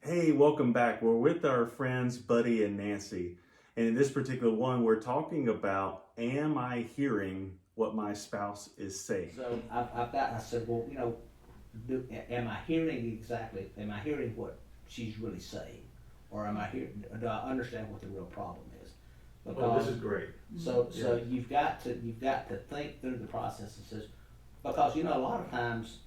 Hey, welcome back. We're with our friends Buddy and Nancy. And in this particular one, we're talking about, am I hearing what my spouse is saying? So I said, well, am I hearing exactly, am I hearing what she's really saying? Or am I hearing, do I understand what the real problem is? Oh, this is great. So you've got to think through the process and says, because a lot of times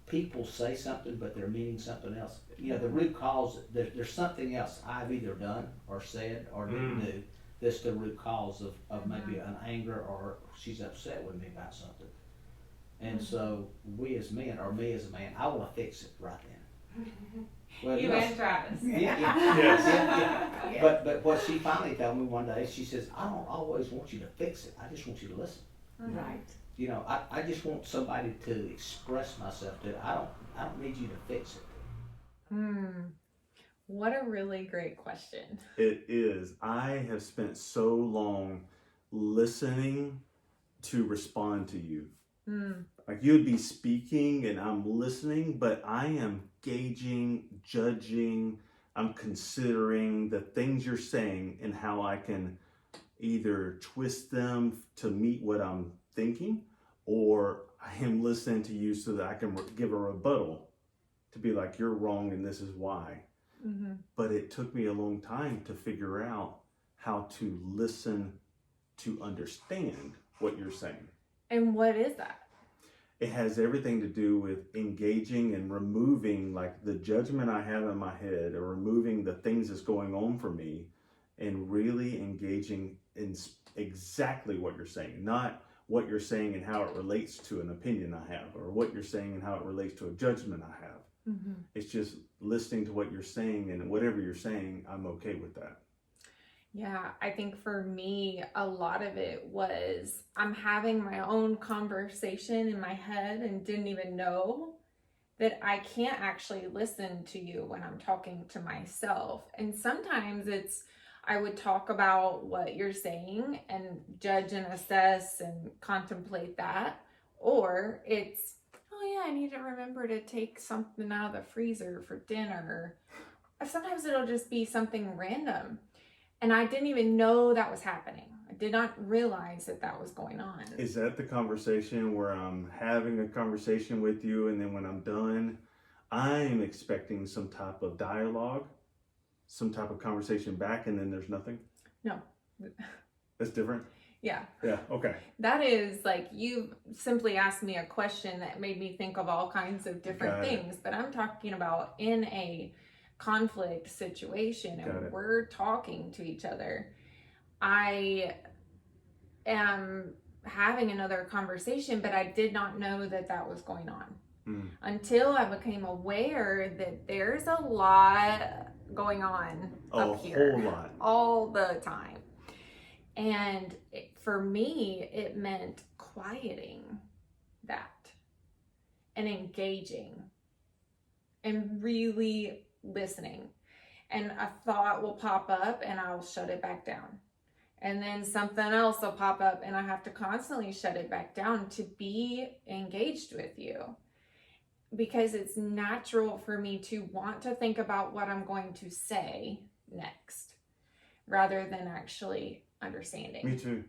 people say something, but they're meaning something else. The root cause, there's something else I've either done or said or didn't do that's the root cause of maybe an anger, or she's upset with me about something. And so we as men, or me as a man, I want to fix it right then. Well, You and Travis. yeah. Yes. Yeah. But what she finally told me one day, she says, I don't always want you to fix it. I just want you to listen. Right. I just want somebody to express myself to. I don't need you to fix it. What a really great question. It is. I have spent so long listening to respond to you. Like you would be speaking and I'm listening, but I am gauging, judging, I'm considering the things you're saying and how I can either twist them to meet what I'm thinking, or I am listening to you so that I can give a rebuttal to be like, you're wrong and this is why. But it took me a long time to figure out how to listen to understand what you're saying. And what is that? It has everything to do with engaging and removing like the judgment I have in my head, or removing the things that's going on for me, and really engaging in exactly what you're saying, not what you're saying and how it relates to an opinion I have, or what you're saying and how it relates to a judgment I have. It's just listening to what you're saying, and whatever you're saying, I'm okay with that. Yeah, I think for me, a lot of it was I'm having my own conversation in my head and didn't even know that I can't actually listen to you when I'm talking to myself. And sometimes I would talk about what you're saying and judge and assess and contemplate that. Or it's, oh yeah, I need to remember to take something out of the freezer for dinner. Sometimes it'll just be something random. And I didn't even know that was happening. I did not realize that was going on. Is that the conversation where I'm having a conversation with you, and then when I'm done, I'm expecting some type of dialogue, some type of conversation back, and then there's nothing? No. That's different? Yeah. Yeah, okay. That is like, you simply asked me a question that made me think of all kinds of different things. But I'm talking about in a conflict situation and we're talking to each other. I am having another conversation, but I did not know that was going on until I became aware that there's a lot going on up here. A whole lot. All the time. And for me, it meant quieting that and engaging and really listening. And a thought will pop up and I'll shut it back down. And then something else will pop up and I have to constantly shut it back down to be engaged with you. Because it's natural for me to want to think about what I'm going to say next rather than actually understanding. Me too.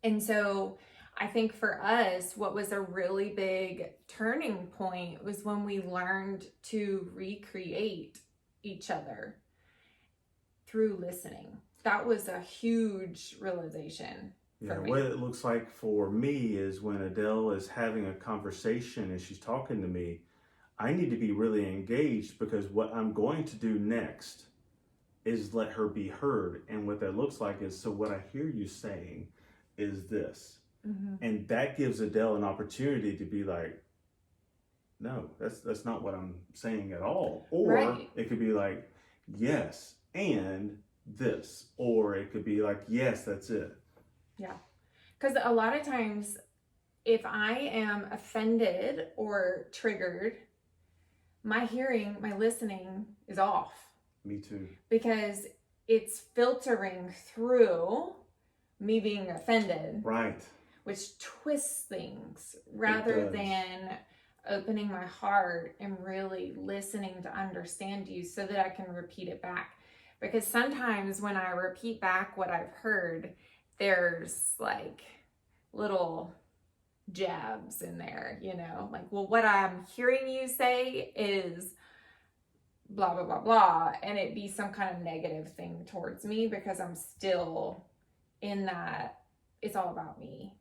And so I think for us, what was a really big turning point was when we learned to recreate each other through listening. That was a huge realization for me. What it looks like for me is when Adele is having a conversation and she's talking to me, I need to be really engaged, because what I'm going to do next is let her be heard. And what that looks like is, so what I hear you saying is this. And that gives Adele an opportunity to be like, no, that's not what I'm saying at all. Or it could be like, yes, and this. Or it could be like, yes, that's it. Yeah. Because a lot of times, if I am offended or triggered, my hearing, my listening is off. Me too. Because it's filtering through me being offended. Right. Which twists things rather than opening my heart and really listening to understand you so that I can repeat it back. Because sometimes when I repeat back what I've heard, there's like little jabs in there, you know, like, well, what I'm hearing you say is blah, blah, blah, blah. And it be some kind of negative thing towards me because I'm still in that it's all about me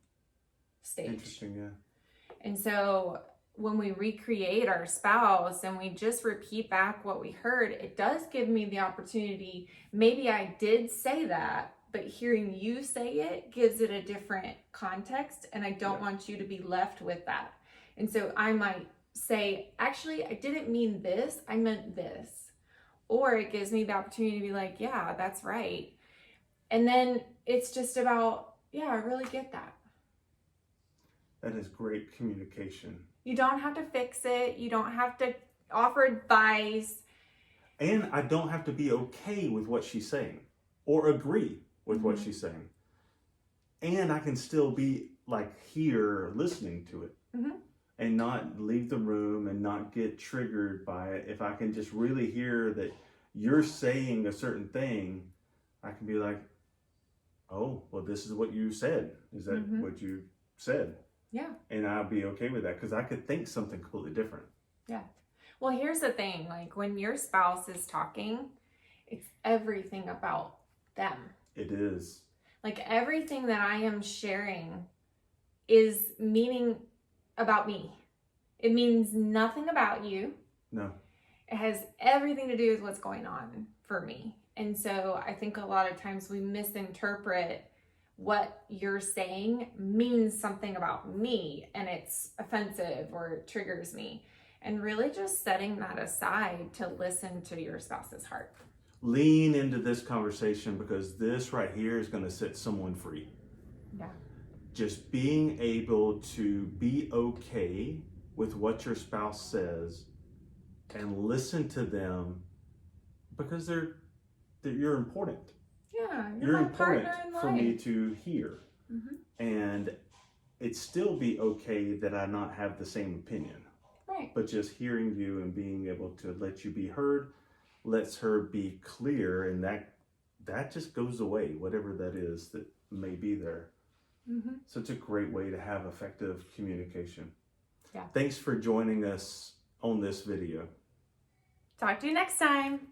stage. Interesting, yeah. And so when we recreate our spouse and we just repeat back what we heard, it does give me the opportunity. Maybe I did say that, but hearing you say it gives it a different context, and I don't want you to be left with that. And so I might say, actually, I didn't mean this, I meant this. Or it gives me the opportunity to be like, yeah, that's right. And then it's just about, yeah, I really get that. That is great communication. You don't have to fix it. You don't have to offer advice. And I don't have to be okay with what she's saying or agree with what Mhm. she's saying. And I can still be like here listening to it Mhm. and not leave the room and not get triggered by it. If I can just really hear that you're saying a certain thing, I can be like, oh, well, this is what you said. Is that Mhm. what you said? Yeah. And I'll be okay with that because I could think something completely different. Well, here's the thing. Like when your spouse is talking, it's everything about them. It is. Like everything that I am sharing is meaning about me. It means nothing about you. No. It has everything to do with what's going on for me. And so I think a lot of times we misinterpret what you're saying means something about me and it's offensive or it triggers me. And really just setting that aside to listen to your spouse's heart. Lean into this conversation because this right here is going to set someone free. Yeah. Just being able to be okay with what your spouse says and listen to them because you're important. Yeah, You're my important partner in life. for me to hear. Mhm. And it still be okay that I not have the same opinion. Right. But just hearing you and being able to let you be heard lets her be clear, and that just goes away, whatever that is that may be there. Mm-hmm. Such a great way to have effective communication. Yeah. Thanks for joining us on this video. Talk to you next time.